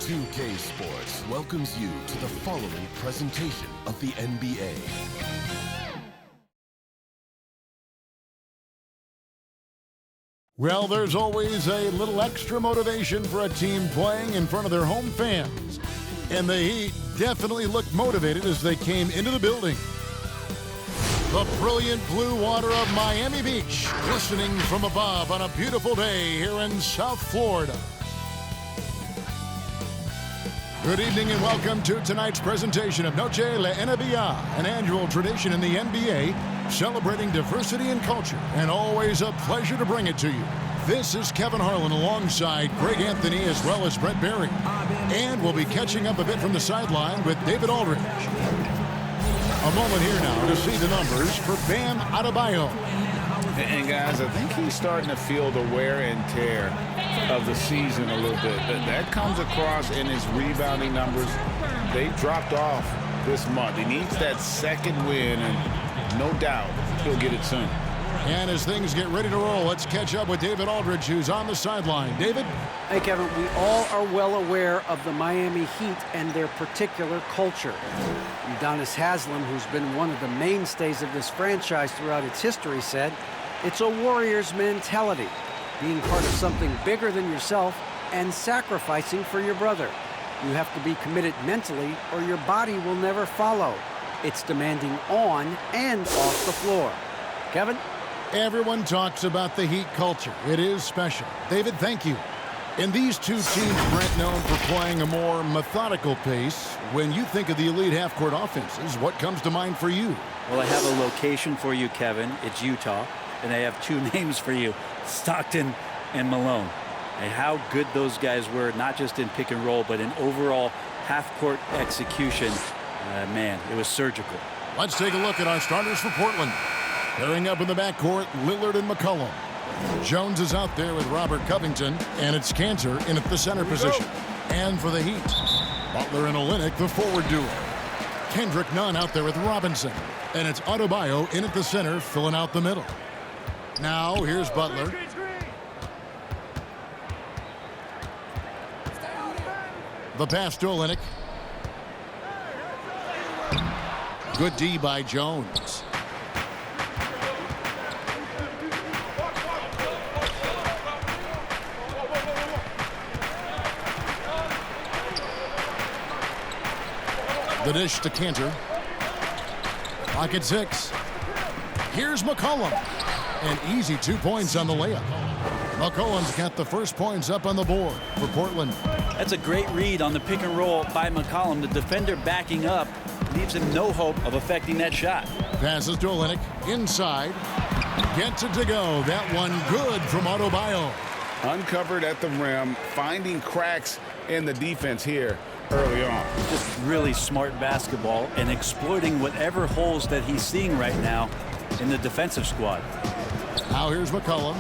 2K Sports welcomes you to the following presentation of the NBA. Well, there's always a little extra motivation for a team playing in front of their home fans. And the Heat definitely looked motivated as they came into the building. The brilliant blue water of Miami Beach, glistening from above on a beautiful day here in South Florida. Good evening and welcome to tonight's presentation of Noche La NBA, an annual tradition in the NBA, celebrating diversity and culture, and always a pleasure to bring it to you. This is Kevin Harlan alongside Greg Anthony as well as Brett Barry. And we'll be catching up a bit from the sideline with David Aldridge. A moment here now to see the numbers for Bam Adebayo. And guys, I think he's starting to feel the wear and tear of the season a little bit. That comes across in his rebounding numbers. They dropped off this month. He needs that second win, and no doubt he'll get it soon. And as things get ready to roll, let's catch up with David Aldridge, who's on the sideline. David? Hey, Kevin, we all are well aware of the Miami Heat and their particular culture. Udonis Haslem, who's been one of the mainstays of this franchise throughout its history, said, "It's a warrior's mentality, being part of something bigger than yourself and sacrificing for your brother. You have to be committed mentally or your body will never follow. It's demanding on and off the floor." Kevin? Everyone talks about the Heat culture. It is special. David, thank you. And these two teams, Brent, known for playing a more methodical pace. When you think of the elite half-court offenses, what comes to mind for you? Well, I have a location for you, Kevin. It's Utah. And I have two names for you, Stockton and Malone. And how good those guys were, not just in pick and roll, but in overall half-court execution. Man, it was surgical. Let's take a look at our starters for Portland. Pairing up in the backcourt, Lillard and McCollum. Jones is out there with Robert Covington, and it's Cantor in at the center position. And for the Heat, Butler and Olynyk, the forward duo. Kendrick Nunn out there with Robinson, and it's Adebayo in at the center, filling out the middle. Now, here's Butler. The pass to Olynyk. Good D by Jones. The dish to Cantor. Pocket six. Here's McCollum. An easy 2 points on the layup. McCollum's got the first points up on the board for Portland. That's a great read on the pick and roll by McCollum. The defender backing up leaves him no hope of affecting that shot. Passes to Olynyk. Inside. Gets it to go. That one good from Adebayo. Uncovered at the rim, finding cracks in the defense here early on. Just really smart basketball and exploiting whatever holes that he's seeing right now in the defensive squad. Now here's McCollum.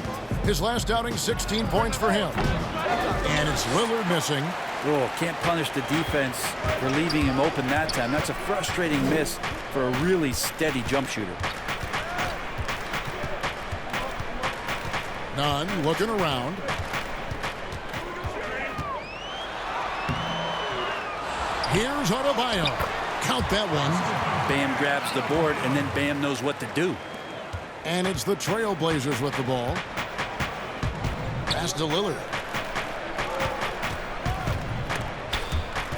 His last outing, 16 points for him. And it's Lillard missing. Oh, can't punish the defense for leaving him open that time. That's a frustrating miss for a really steady jump shooter. Nunn looking around. Here's Adebayo. Count that one. Bam grabs the board, and then Bam knows what to do. And it's the Trailblazers with the ball. Pass to Lillard.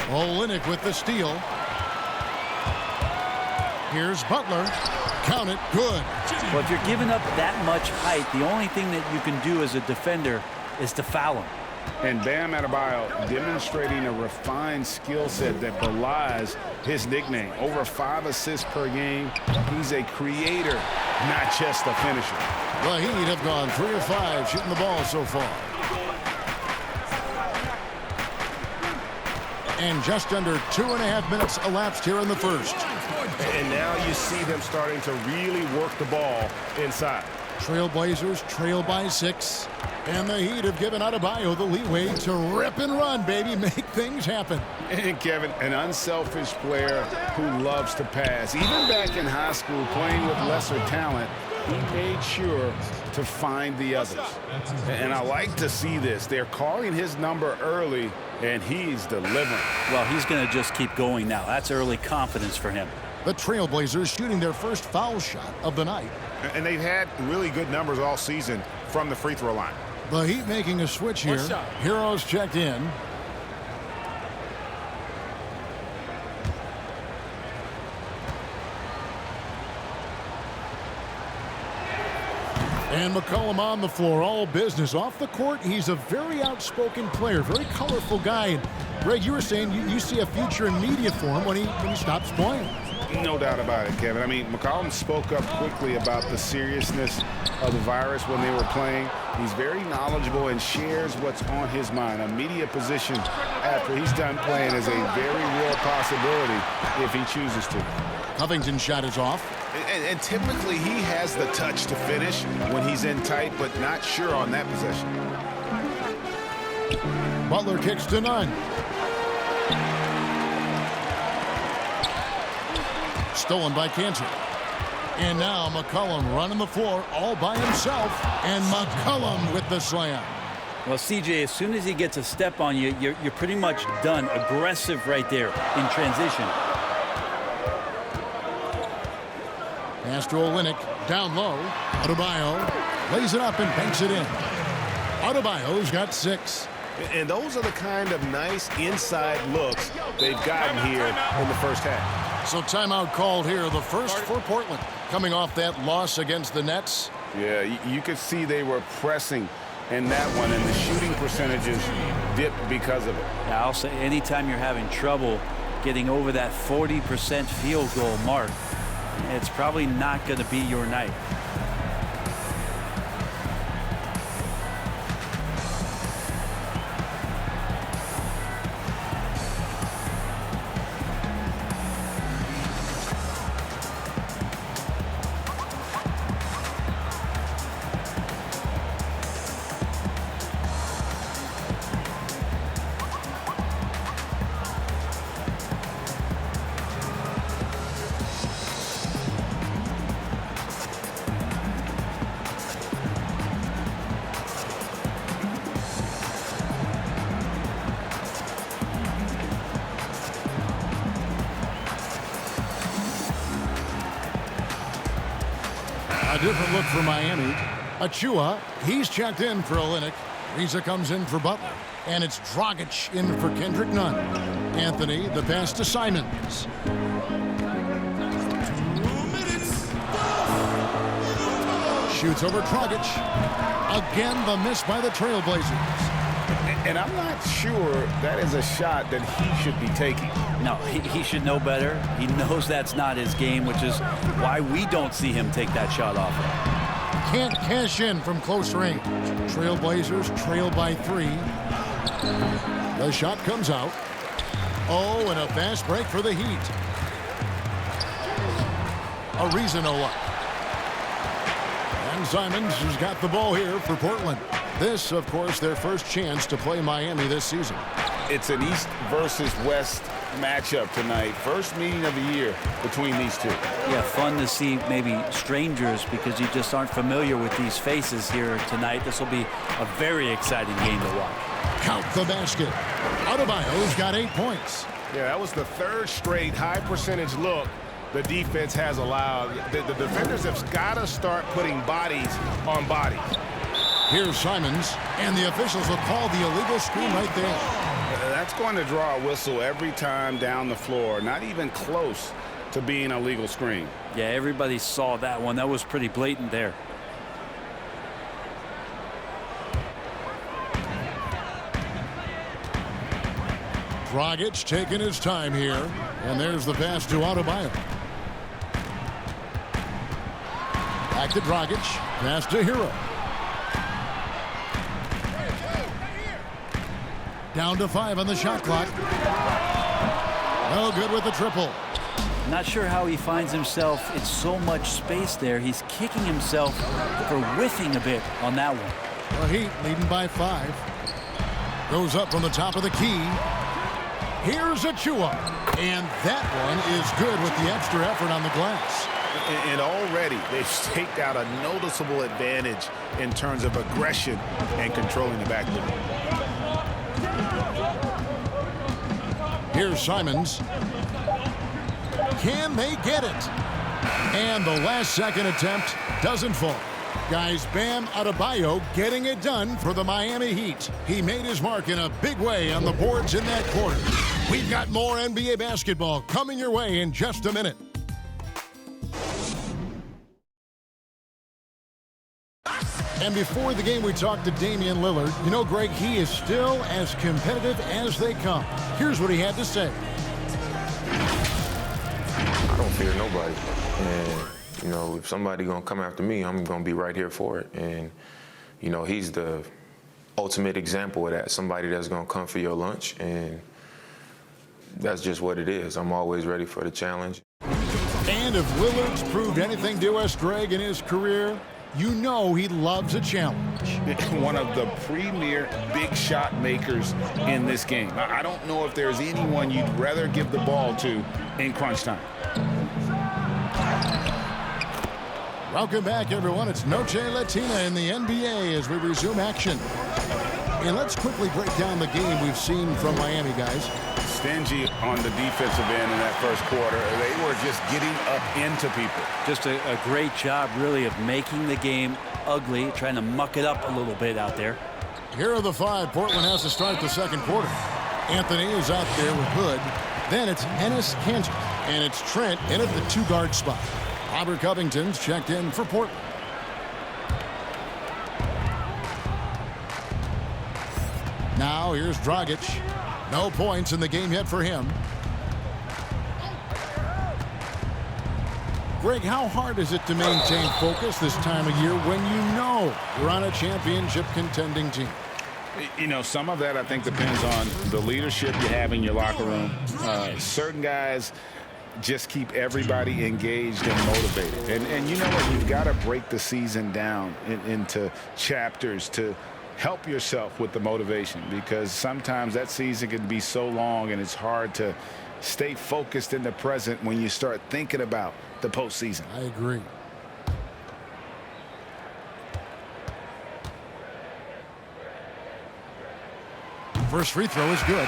Olynyk with the steal. Here's Butler. Count it. Good. Well, if you're giving up that much height, the only thing that you can do as a defender is to foul him. And Bam Adebayo demonstrating a refined skill set that belies his nickname. Over 5 assists per game. He's a creator, not just a finisher. The Heat have gone 3 of 5 shooting the ball so far. And just under 2.5 minutes elapsed here in the first. And now you see them starting to really work the ball inside. Trailblazers trail by 6. And the Heat have given Adebayo the leeway to rip and run, baby. Make things happen. And Kevin, an unselfish player who loves to pass. Even back in high school, playing with lesser talent, he made sure to find the others. And I like to see this. They're calling his number early, and he's delivering. Well, he's going to just keep going now. That's early confidence for him. The Trailblazers shooting their first foul shot of the night. And they've had really good numbers all season from the free throw line. The Heat making a switch here. Heroes checked in. And McCollum on the floor, all business. Off the court, he's a very outspoken player, very colorful guy. And Greg, you were saying you see a future in media for him when he stops playing. No doubt about it, Kevin. I mean, McCollum spoke up quickly about the seriousness of the virus when they were playing. He's very knowledgeable and shares what's on his mind. A media position after he's done playing is a very real possibility if he chooses to. Covington's shot is off. And typically he has the touch to finish when he's in tight, but not sure on that possession. Butler kicks to none. Stolen by Cantor. And now McCollum running the floor all by himself. And McCollum with the slam. Well, CJ, as soon as he gets a step on you, you're pretty much done. Aggressive right there in transition. Pass to Olynyk, down low. Adebayo lays it up and banks it in. Adebayo's got 6. And those are the kind of nice inside looks they've gotten here in the first half. So timeout called here, the first for Portland. Coming off that loss against the Nets. Yeah, you could see they were pressing in that one, and the shooting percentages dipped because of it. Yeah, I'll say anytime you're having trouble getting over that 40% field goal mark, it's probably not going to be your night. A different look for Miami. Achua, he's checked in for Olynyk. Riza comes in for Butler. And it's Dragic in for Kendrick Nunn. Anthony, the pass to Simons. Shoots over Dragic. Again, the miss by the Trailblazers. And I'm not sure that is a shot that he should be taking. No, he should know better. He knows that's not his game, which is why we don't see him take that shot off. Can't cash in from close range. Trailblazers trail by 3. The shot comes out. Oh, and a fast break for the Heat. Ariza no luck. And Simons has got the ball here for Portland. This, of course, their first chance to play Miami this season. It's an East versus West matchup tonight. First meeting of the year between these two. Yeah, fun to see maybe strangers because you just aren't familiar with these faces here tonight. This will be a very exciting game to watch. Count the basket. Adebayo's got 8 points. Yeah, that was the third straight high percentage look the defense has allowed. The defenders have got to start putting bodies on bodies. Here's Simons, and the officials will call the illegal screen right there. That's going to draw a whistle every time down the floor. Not even close to being a legal screen. Yeah, everybody saw that one. That was pretty blatant there. Dragic taking his time here, and there's the pass to Adebayo. Back to Dragic, pass to Hero. Down to 5 on the shot clock. No good with the triple. Not sure how he finds himself in so much space there. He's kicking himself for whiffing a bit on that one. The Heat leading by 5. Goes up from the top of the key. Here's Achua. And that one is good with the extra effort on the glass. And already they've staked out a noticeable advantage in terms of aggression and controlling the backboard. Here's Simons. Can they get it? And the last-second attempt doesn't fall. Guys, Bam Adebayo getting it done for the Miami Heat. He made his mark in a big way on the boards in that quarter. We've got more NBA basketball coming your way in just a minute. And before the game, we talked to Damian Lillard. You know, Greg, he is still as competitive as they come. Here's what he had to say. I don't fear nobody. And, you know, if somebody going to come after me, I'm going to be right here for it. And, you know, he's the ultimate example of that, somebody that's going to come for your lunch. And that's just what it is. I'm always ready for the challenge. And if Lillard's proved anything to us, Greg, in his career, you know he loves a challenge. One of the premier big shot makers in this game. I don't know if there's anyone you'd rather give the ball to in crunch time. Welcome back, everyone. It's Noche Latina in the NBA as we resume action. And let's quickly break down the game we've seen from Miami, guys. Stingy on the defensive end in that first quarter. They were just getting up into people. Just a great job, really, of making the game ugly, trying to muck it up a little bit out there. Here are the five. Portland has to start the second quarter. Anthony is out there with Hood. Then it's Enes Kanter. And it's Trent in at the two-guard spot. Robert Covington's checked in for Portland. Now here's Dragic. No points in the game yet for him. Greg, how hard is it to maintain focus this time of year when you know you're on a championship contending team? You know, some of that I think depends on the leadership you have in your locker room. Certain guys just keep everybody engaged and motivated. And you know what? You've got to break the season down into chapters to help yourself with the motivation, because sometimes that season can be so long and it's hard to stay focused in the present when you start thinking about the postseason. I agree. First free throw is good.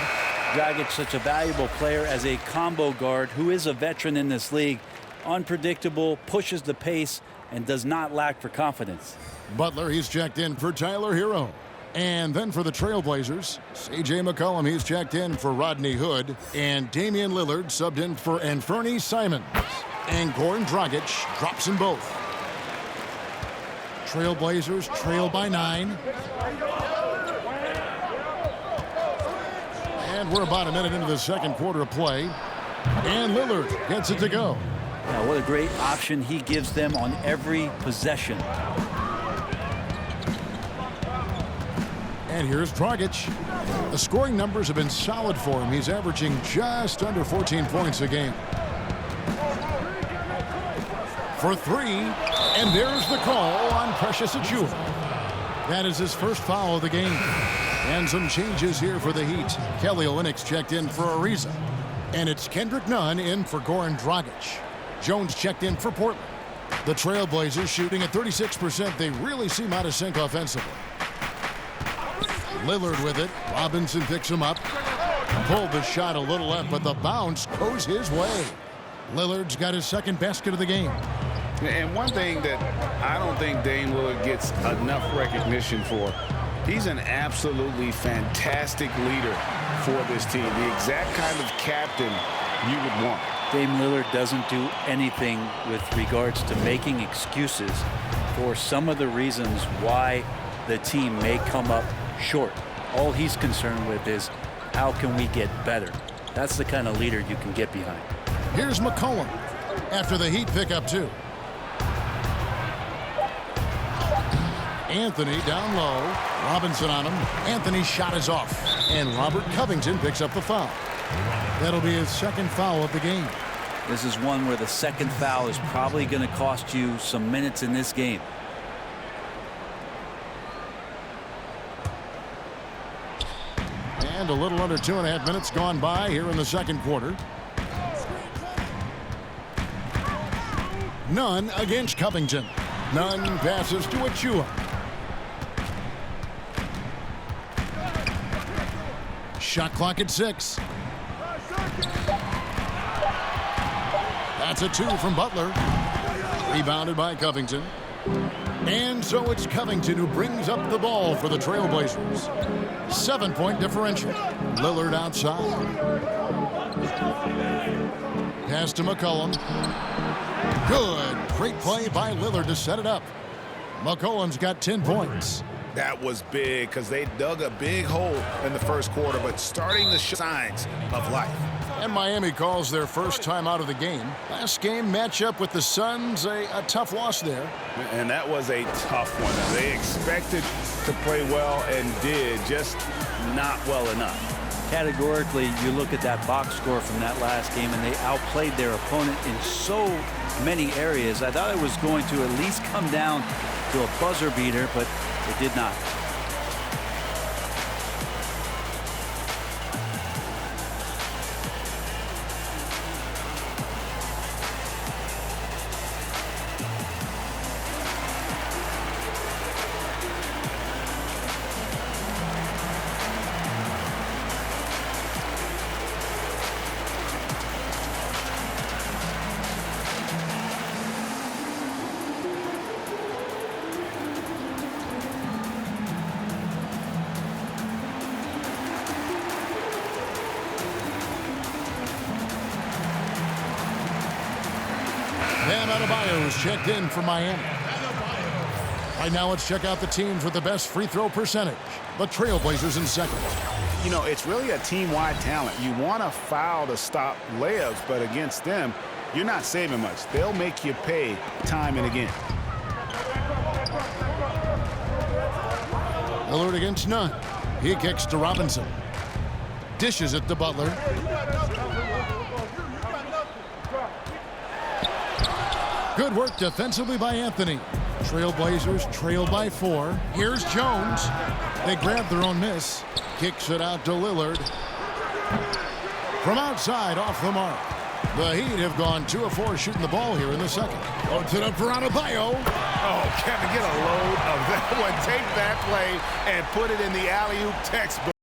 Dragic, such a valuable player as a combo guard who is a veteran in this league. Unpredictable, pushes the pace, and does not lack for confidence. Butler, he's checked in for Tyler Hero. And then for the Trailblazers, C.J. McCollum, he's checked in for Rodney Hood. And Damian Lillard subbed in for Anthony Simons. And Goran Dragic drops them both. Trailblazers trail by 9. And we're about a minute into the second quarter of play. And Lillard gets it to go. Now, what a great option he gives them on every possession. And here's Dragic. The scoring numbers have been solid for him. He's averaging just under 14 points a game. For three, and there's the call on Precious Achiuwa. That is his first foul of the game. And some changes here for the Heat. Kelly Olynyk's checked in for Ariza. And it's Kendrick Nunn in for Goran Dragic. Jones checked in for Portland. The Trailblazers shooting at 36%. They really seem out of sync offensively. Lillard with it. Robinson picks him up. Pulled the shot a little left, but the bounce goes his way. Lillard's got his second basket of the game. And one thing that I don't think Dame Lillard gets enough recognition for, he's an absolutely fantastic leader for this team. The exact kind of captain you would want. Dame Lillard doesn't do anything with regards to making excuses for some of the reasons why the team may come up short. All he's concerned with is how can we get better. That's the kind of leader you can get behind. Here's McCollum after the Heat pick up 2. Anthony down low. Robinson on him. Anthony's shot is off. And Robert Covington picks up the foul. That'll be his second foul of the game. This is one where the second foul is probably going to cost you some minutes in this game. And a little under 2.5 minutes gone by here in the second quarter. Nunn against Covington. Nunn passes to Achua. Shot clock at 6. That's a 2 from Butler. Rebounded by Covington. And so it's Covington who brings up the ball for the Trailblazers. 7-point differential. Lillard outside. Pass to McCollum. Good. Great play by Lillard to set it up. McCollum's got 10 points. That was big because they dug a big hole in the first quarter, but starting to show signs of life. And Miami calls their first time out of the game. Last game matchup with the Suns, a tough loss there. And that was a tough one. They expected to play well and did, just not well enough. Categorically, you look at that box score from that last game, and they outplayed their opponent in so many areas. I thought it was going to at least come down to a buzzer beater, but it did not. Bam Adebayo's checked in for Miami. Right now, let's check out the teams with the best free throw percentage. The Trailblazers in second. You know, it's really a team-wide talent. You want to foul to stop layups, but against them, you're not saving much. They'll make you pay time and again. Lillard against Nunn. He kicks to Robinson. Dishes it to Butler. Good work defensively by Anthony. Trailblazers trail by 4. Here's Jones. They grab their own miss. Kicks it out to Lillard. From outside, off the mark. The Heat have gone 2 of 4 shooting the ball here in the second. Puts it up for Adebayo. Oh, Kevin, get a load of that one. Take that play and put it in the alley-oop textbook.